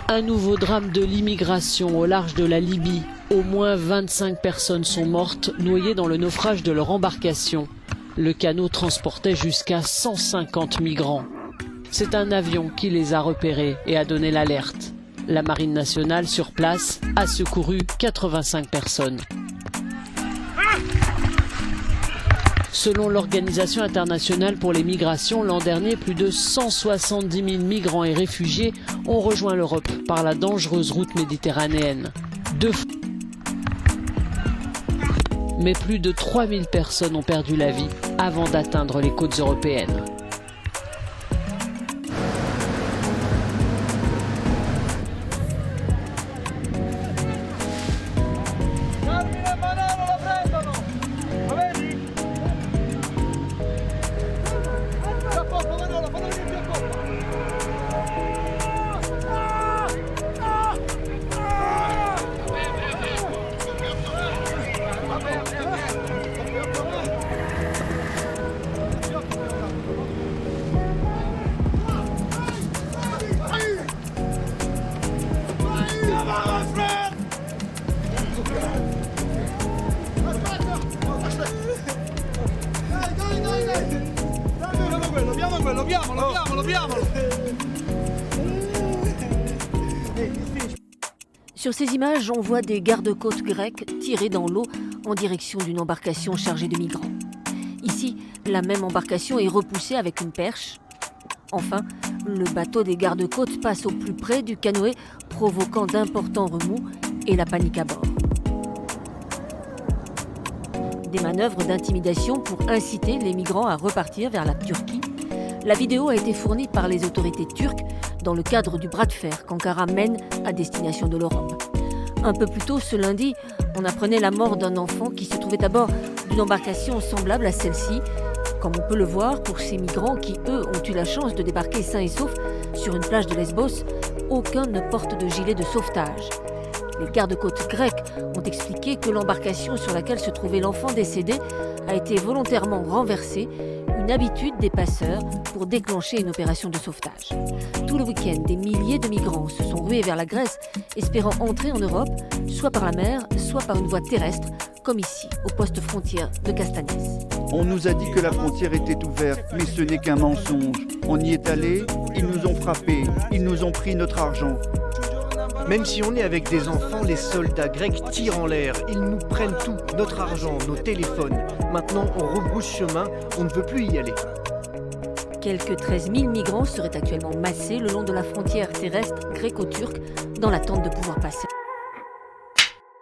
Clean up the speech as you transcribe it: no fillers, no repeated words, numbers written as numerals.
Un nouveau drame de l'immigration au large de la Libye. Au moins 25 personnes sont mortes, noyées dans le naufrage de leur embarcation. Le canot transportait jusqu'à 150 migrants. C'est un avion qui les a repérés et a donné l'alerte. La Marine nationale, sur place, a secouru 85 personnes. Selon l'Organisation internationale pour les migrations, l'an dernier, plus de 170 000 migrants et réfugiés ont rejoint l'Europe par la dangereuse route méditerranéenne. Mais plus de 3000 personnes ont perdu la vie avant d'atteindre les côtes européennes. Sur ces images, on voit des gardes-côtes grecs tirés dans l'eau en direction d'une embarcation chargée de migrants. Ici, la même embarcation est repoussée avec une perche. Enfin, le bateau des gardes-côtes passe au plus près du canoë, provoquant d'importants remous et la panique à bord. Des manœuvres d'intimidation pour inciter les migrants à repartir vers la Turquie. La vidéo a été fournie par les autorités turques dans le cadre du bras de fer qu'Ankara mène à destination de l'Europe. Un peu plus tôt ce lundi, on apprenait la mort d'un enfant qui se trouvait à bord d'une embarcation semblable à celle-ci, comme on peut le voir pour ces migrants qui, eux, ont eu la chance de débarquer sains et saufs sur une plage de Lesbos. Aucun ne porte de gilet de sauvetage. Les gardes-côtes grecs ont expliqué que l'embarcation sur laquelle se trouvait l'enfant décédé a été volontairement renversée, une habitude des passeurs pour déclencher une opération de sauvetage. Tout le week-end, des milliers de migrants se sont rués vers la Grèce, espérant entrer en Europe, soit par la mer, soit par une voie terrestre, comme ici, au poste frontière de Castanès. On nous a dit que la frontière était ouverte, mais ce n'est qu'un mensonge. On y est allé, ils nous ont frappés, ils nous ont pris notre argent. Même si on est avec des enfants, les soldats grecs tirent en l'air. Ils nous prennent tout, notre argent, nos téléphones. Maintenant, on rebrousse chemin, on ne veut plus y aller. Quelques 13 000 migrants seraient actuellement massés le long de la frontière terrestre gréco-turque dans l'attente de pouvoir passer.